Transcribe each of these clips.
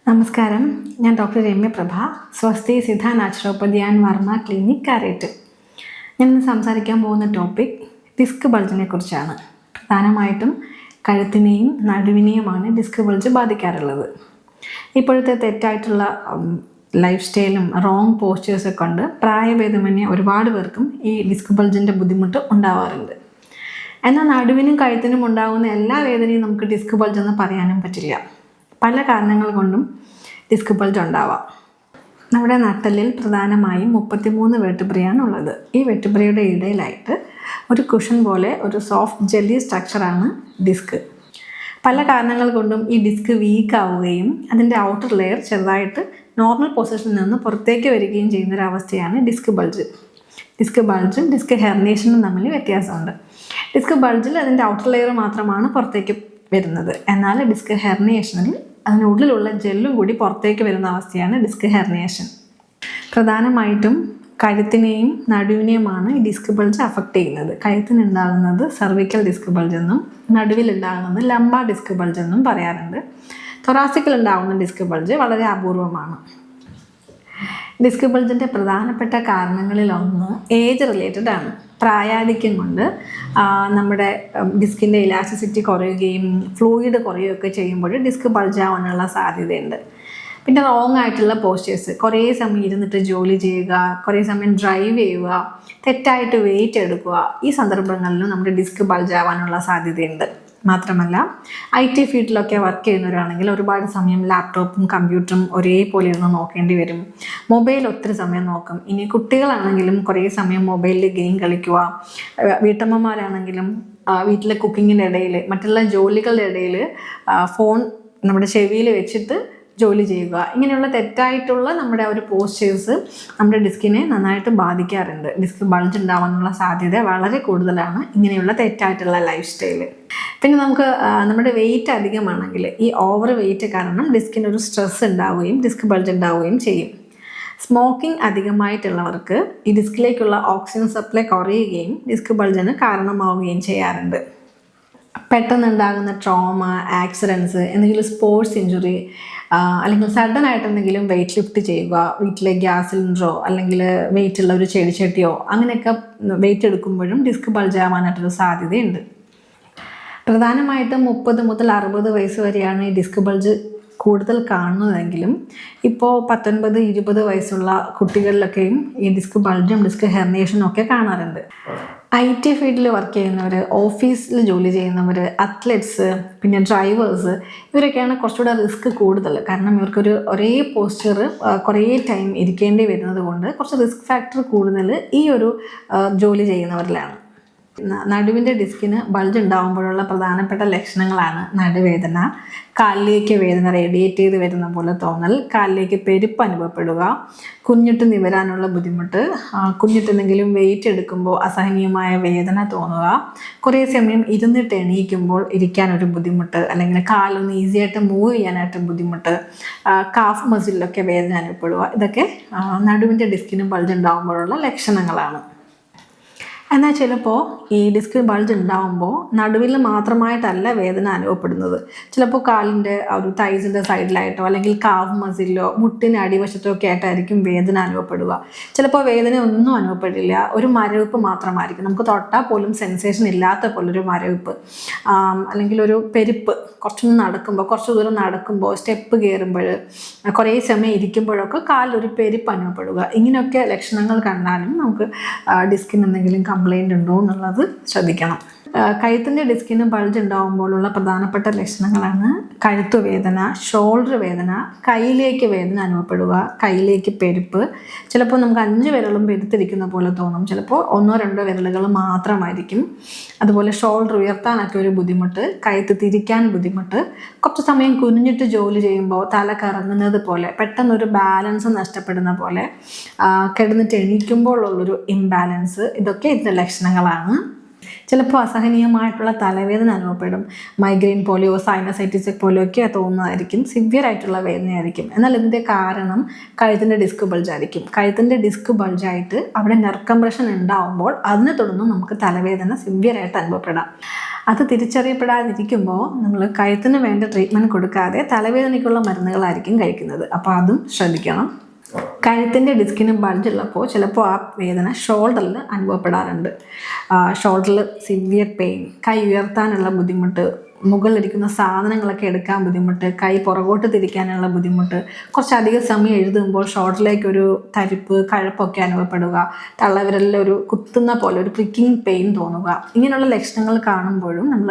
നമസ്കാരം, ഞാൻ ഡോക്ടർ രമ്യ പ്രഭ, സ്വസ്തി Siddha naturopathy and Varma clinic Karette. ഞാനിന്ന് സംസാരിക്കാൻ പോകുന്ന ടോപ്പിക് ഡിസ്ക് ബൾജിനെ കുറിച്ചാണ്. പ്രധാനമായിട്ടും കഴുത്തിനെയും നടുവിനെയുമാണ് ഡിസ്ക് ബൾജ് ബാധിക്കാറുള്ളത്. ഇപ്പോഴത്തെ തെറ്റായിട്ടുള്ള ലൈഫ് സ്റ്റൈലും റോങ് പോസ്റ്റേഴ്സൊക്കെ കൊണ്ട് പ്രായഭേദമന്യേ ഒരുപാട് പേർക്കും ഈ ഡിസ്ക് ബൾജിൻ്റെ ബുദ്ധിമുട്ട് ഉണ്ടാവാറുണ്ട്. എന്നാൽ നടുവിനും കഴുത്തിനും ഉണ്ടാകുന്ന എല്ലാ വേദനയും നമുക്ക് ഡിസ്ക് ബൾജ് എന്ന് പറയാനും പറ്റില്ല. പല കാരണങ്ങൾ കൊണ്ടും ഡിസ്ക് ബൾജ് ഉണ്ടാവാം. നമ്മുടെ നട്ടെല്ലിൽ പ്രധാനമായും 33 വെർട്ടിബ്രയാണ് ഉള്ളത്. ഈ വെർട്ടിബ്രയുടെ ഇടയിലായിട്ട് ഒരു കുഷൻ പോലെ ഒരു സോഫ്റ്റ് ജെല്ലി സ്ട്രക്ചറാണ് ഡിസ്ക്. പല കാരണങ്ങൾ കൊണ്ടും ഈ ഡിസ്ക് വീക്ക് ആവുകയും അതിൻ്റെ ഔട്ടർ ലെയർ ചെറുതായിട്ട് നോർമൽ പൊസിഷനിൽ നിന്ന് പുറത്തേക്ക് വരികയും ചെയ്യുന്നൊരവസ്ഥയാണ് ഡിസ്ക് ബൾജ്. ഡിസ്ക് ബൾജും ഡിസ്ക് ഹെർണിയേഷനും തമ്മിൽ വ്യത്യാസമുണ്ട്. ഡിസ്ക് ബൾജിൽ അതിൻ്റെ ഔട്ടർ ലെയർ മാത്രമാണ് പുറത്തേക്ക് വരുന്നത്. എന്നാൽ ഡിസ്ക് ഹെർണിയേഷനിൽ അതിനുള്ളിലുള്ള ജെല്ലും കൂടി പുറത്തേക്ക് വരുന്ന അവസ്ഥയാണ് ഡിസ്ക് ഹെർണിയേഷൻ. പ്രധാനമായിട്ടും കഴുത്തിനെയും നടുവിനെയുമാണ് ഈ ഡിസ്ക് ബൾജ് അഫക്റ്റ് ചെയ്യുന്നത്. കഴുത്തിനുണ്ടാകുന്നത് സെർവിക്കൽ ഡിസ്ക് ബൾജ് എന്നും നടുവിലുണ്ടാകുന്നത് ലംബാർ ഡിസ്ക് ബൾജ് എന്നും പറയാറുണ്ട്. തൊറാസിക്കിൽ ഉണ്ടാകുന്ന ഡിസ്ക് ബൾജ് വളരെ അപൂർവമാണ്. ഡിസ്ക് ബൾജിൻ്റെ പ്രധാനപ്പെട്ട കാരണങ്ങളിലൊന്ന് ഏജ് റിലേറ്റഡ് ആണ്. പ്രായാധിക്യം കൊണ്ട് നമ്മുടെ ഡിസ്കിൻ്റെ ഇലാസ്റ്റിസിറ്റി കുറയുകയും ഫ്ലൂയിഡ് കുറയുകയൊക്കെ ചെയ്യുമ്പോൾ ഡിസ്ക് ബൾജ് ആവാനുള്ള സാധ്യതയുണ്ട്. പിന്നെ റോങ് ആയിട്ടുള്ള പോസ്റ്റേഴ്സ്, കുറേ സമയം ഇരുന്നിട്ട് ജോലി ചെയ്യുക, കുറേ സമയം ഡ്രൈവ് ചെയ്യുക, തെറ്റായിട്ട് വെയിറ്റ് എടുക്കുക, ഈ സന്ദർഭങ്ങളിലും നമ്മുടെ ഡിസ്ക് ബൾജ് ആവാനുള്ള സാധ്യതയുണ്ട്. മാത്രമല്ല IT ഫീൽഡിലൊക്കെ വർക്ക് ചെയ്യുന്നവരാണെങ്കിൽ ഒരുപാട് സമയം ലാപ്ടോപ്പും കമ്പ്യൂട്ടറും ഒരേപോലെ ഇരുന്ന് നോക്കേണ്ടി വരും. മൊബൈൽ ഒത്തിരി സമയം നോക്കും. ഇനി കുട്ടികളാണെങ്കിലും കുറേ സമയം മൊബൈലിൽ ഗെയിം കളിക്കുക. വീട്ടമ്മമാരാണെങ്കിലും വീട്ടിലെ കുക്കിങ്ങിൻ്റെ ഇടയിൽ മറ്റുള്ള ജോലികളുടെ ഇടയിൽ ഫോൺ നമ്മുടെ ചെവിയിൽ വെച്ചിട്ട് ജോലി ചെയ്യുക. ഇങ്ങനെയുള്ള തെറ്റായിട്ടുള്ള നമ്മുടെ ഒരു പോസ്റ്റേഴ്സ് നമ്മുടെ ഡിസ്കിനെ നന്നായിട്ട് ബാധിക്കാറുണ്ട്. ഡിസ്ക് ബൾജ് ഉണ്ടാവാനുള്ള സാധ്യത വളരെ കൂടുതലാണ് ഇങ്ങനെയുള്ള തെറ്റായിട്ടുള്ള ലൈഫ് സ്റ്റൈല്. പിന്നെ നമ്മുടെ വെയിറ്റ് അധികമാണെങ്കിൽ ഈ ഓവർ വെയിറ്റ് കാരണം ഡിസ്കിനൊരു സ്ട്രെസ് ഉണ്ടാവുകയും ഡിസ്ക് ബൾജ് ഉണ്ടാവുകയും ചെയ്യും. സ്മോക്കിംഗ് അധികമായിട്ടുള്ളവർക്ക് ഈ ഡിസ്കിലേക്കുള്ള ഓക്സിജൻ സപ്ലൈ കുറയുകയും ഡിസ്ക് ബൾജിന് കാരണമാവുകയും ചെയ്യാറുണ്ട്. പെട്ടെന്നുണ്ടാകുന്ന ട്രോമ, ആക്സിഡൻസ്, എന്തെങ്കിലും സ്പോർട്സ് ഇഞ്ചുറി, അല്ലെങ്കിൽ സഡൻ ആയിട്ട് എന്തെങ്കിലും വെയിറ്റ് ലിഫ്റ്റ് ചെയ്യുക, വീട്ടിലെ ഗ്യാസ് സിലിണ്ടറോ അല്ലെങ്കിൽ വെയിറ്റുള്ള ഒരു ചെടിച്ചട്ടിയോ അങ്ങനെയൊക്കെ വെയിറ്റ് എടുക്കുമ്പോഴും ഡിസ്ക് ബൾജ് ആവാനായിട്ടൊരു സാധ്യതയുണ്ട്. പ്രധാനമായിട്ടും 30 മുതൽ 60 വയസ്സ് വരെയാണ് ഈ ഡിസ്ക് ബൾജ് കൂടുതൽ കാണുന്നതെങ്കിലും ഇപ്പോൾ 19-20 വയസ്സുള്ള കുട്ടികളിലൊക്കെയും ഈ ഡിസ്ക് ബൾജും ഡിസ്ക് ഹെർണിയേഷനും ഒക്കെ കാണാറുണ്ട്. IT ഫീൽഡിൽ വർക്ക് ചെയ്യുന്നവർ, ഓഫീസിൽ ജോലി ചെയ്യുന്നവർ, അത്ലറ്റ്സ്, പിന്നെ ഡ്രൈവേഴ്സ്, ഇവരൊക്കെയാണ് കുറച്ചുകൂടെ റിസ്ക് കൂടുതൽ. കാരണം ഇവർക്കൊരു ഒരേ പോസ്ചർ കുറേ ടൈം ഇരിക്കേണ്ടി വരുന്നത് കൊണ്ട് കുറച്ച് റിസ്ക് ഫാക്ടർ കൂടുതൽ ഈ ഒരു ജോലി ചെയ്യുന്നവരിലാണ്. നടുവിൻ്റെ ഡിസ്കിന് ബൾജ് ഉണ്ടാകുമ്പോഴുള്ള പ്രധാനപ്പെട്ട ലക്ഷണങ്ങളാണ് നടുവേദന, കാലിലേക്ക് വേദന റേഡിയേറ്റ് ചെയ്ത് വരുന്ന പോലെ തോന്നൽ, കാലിലേക്ക് പെരുപ്പ് അനുഭവപ്പെടുക, കുഞ്ഞിട്ട് നിവരാനുള്ള ബുദ്ധിമുട്ട്, കുഞ്ഞിട്ടെന്തെങ്കിലും വെയിറ്റ് എടുക്കുമ്പോൾ അസഹനീയമായ വേദന തോന്നുക, കുറേ സമയം ഇരുന്നിട്ട് എണീക്കുമ്പോൾ ഇരിക്കാനൊരു ബുദ്ധിമുട്ട്, അല്ലെങ്കിൽ കാലൊന്ന് ഈസിയായിട്ട് മൂവ് ചെയ്യാനായിട്ട് ബുദ്ധിമുട്ട്, കാഫ് മസിലിലൊക്കെ വേദന അനുഭവപ്പെടുക, ഇതൊക്കെ നടുവിൻ്റെ ഡിസ്കിന് ബൾജ് ഉണ്ടാകുമ്പോഴുള്ള ലക്ഷണങ്ങളാണ്. എന്നാൽ ചിലപ്പോൾ ഈ ഡിസ്ക് ബൾജ് ഉണ്ടാകുമ്പോൾ നടുവിൽ മാത്രമായിട്ടല്ല വേദന അനുഭവപ്പെടുന്നത്. ചിലപ്പോൾ കാലിൻ്റെ ഒരു തൈസിൻ്റെ സൈഡിലായിട്ടോ അല്ലെങ്കിൽ കാവ് മസിലിലോ മുട്ടിന് അടിവശത്തോ ഒക്കെ ആയിട്ടായിരിക്കും വേദന അനുഭവപ്പെടുക. ചിലപ്പോൾ വേദന ഒന്നും അനുഭവപ്പെടില്ല, ഒരു മരവിപ്പ് മാത്രമായിരിക്കും. നമുക്ക് തൊട്ടാൽ പോലും സെൻസേഷൻ ഇല്ലാത്ത പോലൊരു മരവിപ്പ്, അല്ലെങ്കിൽ ഒരു പെരുപ്പ്, കുറച്ച് ദൂരം നടക്കുമ്പോൾ, സ്റ്റെപ്പ് കയറുമ്പോൾ, കുറേ സമയം ഇരിക്കുമ്പോഴൊക്കെ കാലിലൊരു പെരുപ്പ് അനുഭവപ്പെടുക. ഇങ്ങനെയൊക്കെ ലക്ഷണങ്ങൾ കണ്ടാലും നമുക്ക് ഡിസ്കിന് എന്തെങ്കിലും കംപ്ലൈൻ്റ് ഉണ്ടോ എന്നുള്ളത് ശ്രദ്ധിക്കണം. കഴുത്തിൻ്റെ ഡിസ്കിന് ബൾജ് ഉണ്ടാകുമ്പോഴുള്ള പ്രധാനപ്പെട്ട ലക്ഷണങ്ങളാണ് കഴുത്തുവേദന, ഷോൾഡർ വേദന, കൈയിലേക്ക് വേദന അനുഭവപ്പെടുക, കൈയിലേക്ക് പെരുപ്പ്, ചിലപ്പോൾ നമുക്ക് 5 വിരലും പെരുത്തിരിക്കുന്ന പോലെ തോന്നും, ചിലപ്പോൾ 1-2 വിരലുകൾ മാത്രമായിരിക്കും. അതുപോലെ ഷോൾഡർ ഉയർത്താനൊക്കെ ഒരു ബുദ്ധിമുട്ട്, കഴുത്ത് തിരിക്കാൻ ബുദ്ധിമുട്ട്, കുറച്ച് സമയം കുനിഞ്ഞിട്ട് ജോലി ചെയ്യുമ്പോൾ തല കറങ്ങുന്നത് പോലെ, പെട്ടെന്നൊരു ബാലൻസ് നഷ്ടപ്പെടുന്ന പോലെ, കിടന്നിട്ട് എണീക്കുമ്പോൾ ഉള്ളൊരു ഇംബാലൻസ്, ഇതൊക്കെ ഇതിൻ്റെ ലക്ഷണങ്ങളാണ്. ചിലപ്പോൾ അസഹനീയമായിട്ടുള്ള തലവേദന അനുഭവപ്പെടും. മൈഗ്രെയിൻ പോലെയോ സൈനസൈറ്റിസ് പോലെയൊക്കെ തോന്നുന്നതായിരിക്കും. സിവിയർ ആയിട്ടുള്ള വേദനയായിരിക്കും. എന്നാൽ ഇതിൻ്റെ കാരണം കഴുത്തിൻ്റെ ഡിസ്ക് ബൾജായിരിക്കും. കഴുത്തിൻ്റെ ഡിസ്ക് ബൾജായിട്ട് അവിടെ നെർവ് കംപ്രഷൻ ഉണ്ടാവുമ്പോൾ അതിനെ തുടർന്ന് നമുക്ക് തലവേദന സിവിയർ ആയിട്ട് അനുഭവപ്പെടാം. അത് തിരിച്ചറിയപ്പെടാതിരിക്കുമ്പോൾ നമ്മൾ കഴുത്തിന് വേണ്ട ട്രീറ്റ്മെൻറ്റ് കൊടുക്കാതെ തലവേദനയ്ക്കുള്ള മരുന്നുകളായിരിക്കും കഴിക്കുന്നത്. അപ്പോൾ അതും ശ്രദ്ധിക്കണം. കഴുത്തിൻ്റെ ഡിസ്കിന് ബൾജുള്ളപ്പോൾ ചിലപ്പോൾ ആ വേദന ഷോൾഡറിൽ അനുഭവപ്പെടാറുണ്ട്. ഷോൾഡറിൽ സിവിയർ പെയിൻ, കൈ ഉയർത്താനുള്ള ബുദ്ധിമുട്ട്, മുകളിലിരിക്കുന്ന സാധനങ്ങളൊക്കെ എടുക്കാൻ ബുദ്ധിമുട്ട്, കൈ പുറകോട്ട് തിരിക്കാനുള്ള ബുദ്ധിമുട്ട്, കുറച്ചധികം സമയം എഴുതുമ്പോൾ ഷോൾഡറിലേക്കൊരു തരിപ്പ്, കഴപ്പൊക്കെ അനുഭവപ്പെടുക, തള്ളവിരലിലൊരു കുത്തുന്ന പോലെ ഒരു പ്രിക്കിംഗ് പെയിൻ തോന്നുക, ഇങ്ങനെയുള്ള ലക്ഷണങ്ങൾ കാണുമ്പോഴും നമ്മൾ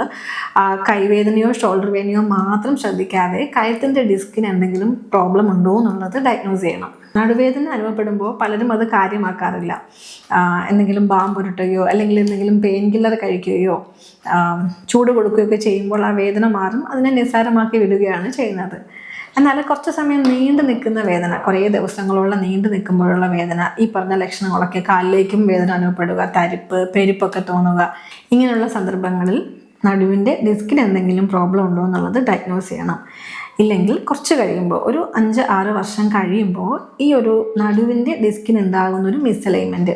കൈവേദനയോ ഷോൾഡർ വേദനയോ മാത്രം ശ്രദ്ധിക്കാതെ കഴുത്തിൻ്റെ ഡിസ്കിന് എന്തെങ്കിലും പ്രോബ്ലം ഉണ്ടോ എന്നുള്ളത് ഡയഗ്നോസ് ചെയ്യണം. നടുവേദന അനുഭവപ്പെടുമ്പോൾ പലരും അത് കാര്യമാക്കാറില്ല. എന്തെങ്കിലും ബാം പുരട്ടുകയോ അല്ലെങ്കിൽ എന്തെങ്കിലും പെയിൻ കില്ലർ കഴിക്കുകയോ ചൂട് കൊടുക്കുകയൊക്കെ ചെയ്യുമ്പോൾ ആ വേദന മാറും, അതിനെ നിസ്സാരമാക്കി വിടുകയാണ് ചെയ്യുന്നത്. എന്നാൽ കുറച്ച് സമയം നീണ്ടു നിൽക്കുന്ന വേദന, കുറേ ദിവസങ്ങളോളം നീണ്ടു നിൽക്കുമ്പോഴുള്ള വേദന, ഈ പറഞ്ഞ ലക്ഷണങ്ങളൊക്കെ, കാലിലേക്കും വേദന അനുഭവപ്പെടുക, തരിപ്പ്, പെരുപ്പൊക്കെ തോന്നുക, ഇങ്ങനെയുള്ള സന്ദർഭങ്ങളിൽ നടുവിൻ്റെ ഡിസ്കിന് എന്തെങ്കിലും പ്രോബ്ലം ഉണ്ടോ എന്നുള്ളത് ഡയഗ്നോസ് ചെയ്യണം. ഇല്ലെങ്കിൽ കുറച്ച് കഴിയുമ്പോൾ, ഒരു 5-6 വർഷം കഴിയുമ്പോൾ ഈ ഒരു നടുവിൻ്റെ ഡിസ്കിന് ഉണ്ടാകുന്നൊരു മിസ്അലൈൻമെൻറ്റ്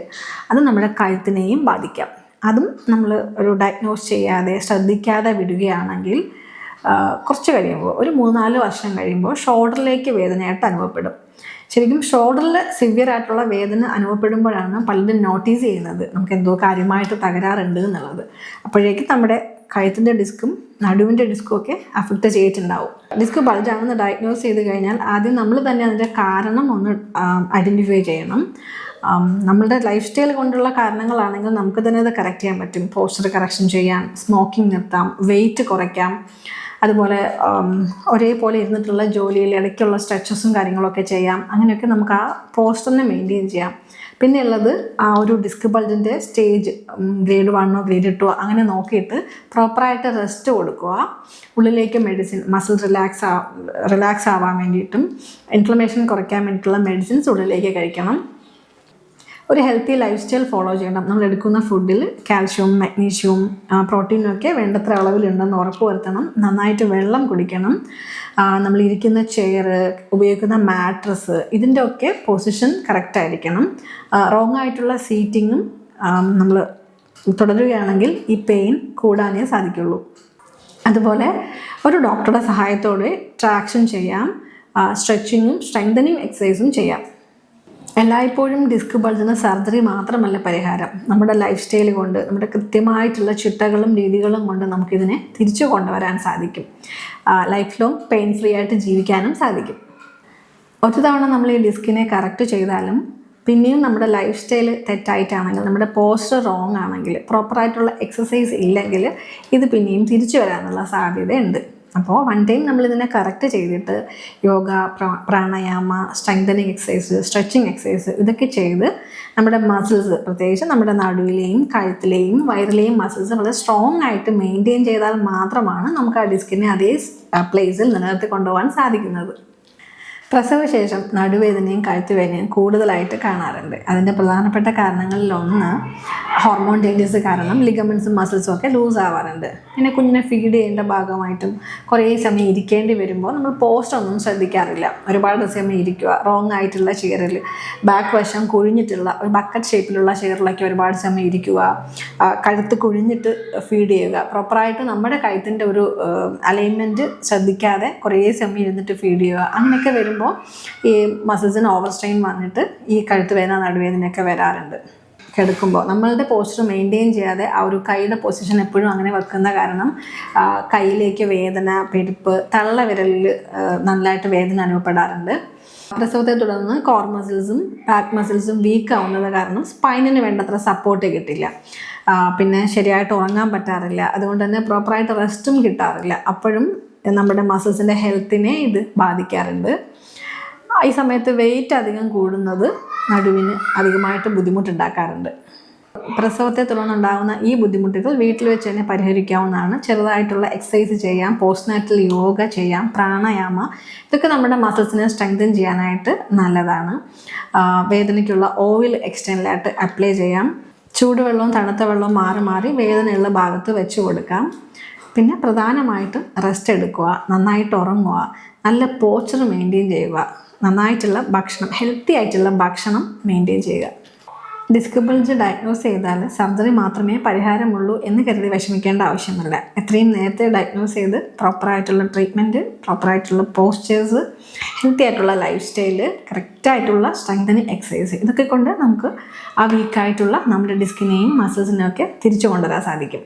അത് നമ്മുടെ കഴുത്തിനെയും ബാധിക്കാം. അതും നമ്മൾ ഒരു ഡയഗ്നോസ് ചെയ്യാതെ ശ്രദ്ധിക്കാതെ വിടുകയാണെങ്കിൽ കുറച്ച് കഴിയുമ്പോൾ, ഒരു 3-4 വർഷം കഴിയുമ്പോൾ ഷോൾഡറിലേക്ക് വേദനയായിട്ട് അനുഭവപ്പെടും. ശരിക്കും ഷോൾഡറിൽ സിവിയർ ആയിട്ടുള്ള വേദന അനുഭവപ്പെടുമ്പോഴാണ് പലരും നോട്ടീസ് ചെയ്യുന്നത് നമുക്ക് എന്തോ കാര്യമായിട്ട് തകരാറുണ്ട് എന്നുള്ളത്. അപ്പോഴേക്കും നമ്മുടെ കഴുത്തിൻ്റെ ഡിസ്കും നടുവിൻ്റെ ഡിസ്കും ഒക്കെ അഫക്റ്റ് ചെയ്തിട്ടുണ്ടാവും. ഡിസ്ക് ബൾജാണെന്ന് ഡയഗ്നോസ് ചെയ്ത് കഴിഞ്ഞാൽ ആദ്യം നമ്മൾ തന്നെ അതിൻ്റെ കാരണം ഒന്ന് ഐഡൻറ്റിഫൈ ചെയ്യണം. നമ്മളുടെ ലൈഫ് സ്റ്റൈൽ കൊണ്ടുള്ള കാരണങ്ങളാണെങ്കിൽ നമുക്ക് തന്നെ അത് കറക്റ്റ് ചെയ്യാൻ പറ്റും. പോസ്ചർ കറക്ഷൻ ചെയ്യാം, സ്മോക്കിംഗ് നിർത്താം, വെയിറ്റ് കുറയ്ക്കാം, അതുപോലെ ഒരേപോലെ ഇരുന്നിട്ടുള്ള ജോലിയിൽ ഇടയ്ക്കുള്ള സ്ട്രെച്ചസും കാര്യങ്ങളൊക്കെ ചെയ്യാം. അങ്ങനെയൊക്കെ നമുക്ക് ആ പോസ്റ്ററിനെ മെയിൻറ്റെയിൻ ചെയ്യാം. പിന്നെ ഉള്ളത് ആ ഒരു ഡിസ്ക് ബൾജിൻ്റെ സ്റ്റേജ് ഗ്രേഡ് 1 ഗ്രേഡ് 2 അങ്ങനെ നോക്കിയിട്ട് പ്രോപ്പറായിട്ട് റെസ്റ്റ് കൊടുക്കുക. ഉള്ളിലേക്ക് മെഡിസിൻ, മസിൽ റിലാക്സ് ആവാൻ വേണ്ടിയിട്ടും ഇൻഫ്ലമേഷൻ കുറയ്ക്കാൻ വേണ്ടിയിട്ടുള്ള മെഡിസിൻസ് ഉള്ളിലേക്ക് കഴിക്കണം. ഒരു ഹെൽത്തി ലൈഫ് സ്റ്റൈൽ ഫോളോ ചെയ്യണം. നമ്മൾ എടുക്കുന്ന ഫുഡിൽ കാൽഷ്യവും മഗ്നീഷ്യവും പ്രോട്ടീനും ഒക്കെ വേണ്ടത്ര അളവിലുണ്ടെന്ന് ഉറപ്പ് വരുത്തണം. നന്നായിട്ട് വെള്ളം കുടിക്കണം. നമ്മൾ ഇരിക്കുന്ന ചെയർ, ഉപയോഗിക്കുന്ന മാട്രസ്, ഇതിൻ്റെ ഒക്കെ പൊസിഷൻ കറക്റ്റായിരിക്കണം. റോങ് ആയിട്ടുള്ള സീറ്റിങ്ങും നമ്മൾ തുടരുകയാണെങ്കിൽ ഈ പെയിൻ കൂടാനേ സാധിക്കുള്ളൂ. അതുപോലെ ഒരു ഡോക്ടറുടെ സഹായത്തോടെ ട്രാക്ഷൻ ചെയ്യാം, സ്ട്രെച്ചിങ്ങും സ്ട്രെങ്തനിങ് എക്സസൈസും ചെയ്യാം. എല്ലായ്പ്പോഴും ഡിസ്ക് ബൾജിന് സർജറി മാത്രമല്ല പരിഹാരം. നമ്മുടെ ലൈഫ് സ്റ്റൈൽ കൊണ്ട്, നമ്മുടെ കൃത്യമായിട്ടുള്ള ചിട്ടകളും രീതികളും കൊണ്ട് നമുക്കിതിനെ തിരിച്ചു കൊണ്ടുവരാൻ സാധിക്കും. ലൈഫ് ലോങ് പെയിൻ ഫ്രീ ആയിട്ട് ജീവിക്കാനും സാധിക്കും. ഒരു തവണ നമ്മൾ ഈ ഡിസ്കിനെ കറക്റ്റ് ചെയ്താലും പിന്നെയും നമ്മുടെ ലൈഫ് സ്റ്റൈൽ തെറ്റായിട്ടാണെങ്കിൽ, നമ്മുടെ പോസ്റ്റർ റോങ് ആണെങ്കിൽ, പ്രോപ്പറായിട്ടുള്ള എക്സസൈസ് ഇല്ലെങ്കിൽ ഇത് പിന്നെയും തിരിച്ചു വരാനുള്ള സാധ്യതയുണ്ട്. അപ്പോൾ വൺ ടൈം നമ്മളിതിനെ കറക്റ്റ് ചെയ്തിട്ട് yoga, pranayama, strengthening exercise, stretching exercise ഇതൊക്കെ ചെയ്ത് നമ്മുടെ മസിൽസ്, പ്രത്യേകിച്ച് നമ്മുടെ നടുവിലെയും കഴുത്തിലെയും വയറിലെയും മസിൽസ് വളരെ സ്ട്രോങ് ആയിട്ട് മെയിൻറ്റെയിൻ ചെയ്താൽ മാത്രമാണ് നമുക്ക് ആ ഡിസ്കിനെ അതേ പ്ലേസിൽ നിലനിർത്തി കൊണ്ടുപോകാൻ സാധിക്കുന്നത്. പ്രസവശേഷം നടുവേദനയും കഴുത്തുവേദനയും കൂടുതലായിട്ട് കാണാറുണ്ട്. അതിൻ്റെ പ്രധാനപ്പെട്ട കാരണങ്ങളിലൊന്ന് ഹോർമോൺ ചേഞ്ചസ് കാരണം ലിഗമെൻസും മസിൽസും ഒക്കെ ലൂസ് ആവാറുണ്ട്. പിന്നെ കുഞ്ഞിനെ ഫീഡ് ചെയ്യേണ്ട ഭാഗമായിട്ടും കുറേ സമയം ഇരിക്കേണ്ടി വരുമ്പോൾ നമ്മൾ പോസ്റ്റർ ഒന്നും ശ്രദ്ധിക്കാറില്ല. ഒരുപാട് സമയം ഇരിക്കുക, റോങ് ആയിട്ടുള്ള ചെയറിൽ, ബാക്ക് വശം കുഴിഞ്ഞിട്ടുള്ള ഒരു ബക്കറ്റ് ഷേപ്പിലുള്ള ചെയറിലൊക്കെ ഒരുപാട് സമയം ഇരിക്കുക, കഴുത്ത് കുഴിഞ്ഞിട്ട് ഫീഡ് ചെയ്യുക, പ്രോപ്പറായിട്ട് നമ്മുടെ കഴുത്തിൻ്റെ ഒരു അലൈൻമെൻറ്റ് ശ്രദ്ധിക്കാതെ കുറേ സമയം ഇരുന്നിട്ട് ഫീഡ് ചെയ്യുക, അങ്ങനെയൊക്കെ വരുമ്പോൾ ഈ മസിൽസിന് ഓവർ സ്ട്രെയിൻ വന്നിട്ട് ഈ കഴുത്ത് വേദന, നടുവേദനയൊക്കെ വരാറുണ്ട്. കിടക്കുമ്പോൾ നമ്മളുടെ പോസ്റ്റർ മെയിൻറ്റെയിൻ ചെയ്യാതെ ആ ഒരു കൈയുടെ പൊസിഷൻ എപ്പോഴും അങ്ങനെ വെക്കുന്ന കാരണം കൈയിലേക്ക് വേദന, പെരുപ്പ്, തള്ളവിരലിൽ നല്ലതായിട്ട് വേദന അനുഭവപ്പെടാറുണ്ട്. പ്രസവത്തെ തുടർന്ന് കോർ മസിൽസും ബാക്ക് മസിൽസും വീക്ക് ആവുന്നത് കാരണം സ്പൈനിന് വേണ്ടത്ര സപ്പോർട്ട് കിട്ടില്ല. പിന്നെ ശരിയായിട്ട് ഉറങ്ങാൻ പറ്റാറില്ല. അതുകൊണ്ട് തന്നെ പ്രോപ്പറായിട്ട് റെസ്റ്റും കിട്ടാറില്ല. അപ്പോഴും നമ്മുടെ മസിൽസിൻ്റെ ഹെൽത്തിനെ ഇത് ബാധിക്കാറുണ്ട്. ഈ സമയത്ത് വെയിറ്റ് അധികം കൂടുന്നത് നടുവിന് അധികമായിട്ട് ബുദ്ധിമുട്ടുണ്ടാക്കാറുണ്ട്. പ്രസവത്തെ തുടർന്നുണ്ടാകുന്ന ഈ ബുദ്ധിമുട്ടുകൾ വീട്ടിൽ വെച്ച് തന്നെ പരിഹരിക്കാവുന്നതാണ്. ചെറുതായിട്ടുള്ള എക്സസൈസ് ചെയ്യാം, പോസ്റ്റ്നാറ്റൽ യോഗ ചെയ്യാം, പ്രാണായാമ, ഇതൊക്കെ നമ്മുടെ മസിൽസിനെ സ്ട്രെങ്തൻ ചെയ്യാനായിട്ട് നല്ലതാണ്. വേദനയ്ക്കുള്ള ഓയിൽ എക്സ്റ്റേണലായിട്ട് അപ്ലൈ ചെയ്യാം. ചൂടുവെള്ളവും തണുത്ത വെള്ളവും മാറി മാറി വേദനയുള്ള ഭാഗത്ത് വെച്ച് കൊടുക്കാം. പിന്നെ പ്രധാനമായിട്ടും റെസ്റ്റ് എടുക്കുക, നന്നായിട്ട് ഉറങ്ങുക, നല്ല പോസ്ചർ മെയിൻറ്റെയിൻ ചെയ്യുക, നന്നായിട്ടുള്ള ഭക്ഷണം, ഹെൽത്തി ആയിട്ടുള്ള ഭക്ഷണം മെയിൻറ്റെയിൻ ചെയ്യുക. ഡിസ്ക് ബൾജ് ഡയഗ്നോസ് ചെയ്താൽ സർജറി മാത്രമേ പരിഹാരമുള്ളൂ എന്ന് കരുതി വിഷമിക്കേണ്ട ആവശ്യമില്ല. എത്രയും നേരത്തെ ഡയഗ്നോസ് ചെയ്ത് പ്രോപ്പറായിട്ടുള്ള ട്രീറ്റ്മെൻറ്റ്, പ്രോപ്പറായിട്ടുള്ള പോസ്ചേഴ്സ്, ഹെൽത്തി ആയിട്ടുള്ള ലൈഫ് സ്റ്റൈല്, കറക്റ്റായിട്ടുള്ള സ്ട്രെങ്തനിങ് എക്സസൈസ്, ഇതൊക്കെ കൊണ്ട് നമുക്ക് ആ വീക്കായിട്ടുള്ള നമ്മുടെ ഡിസ്കിനെയും മസിൽസിനെയും ഒക്കെ തിരിച്ചു കൊണ്ടുവരാൻ സാധിക്കും.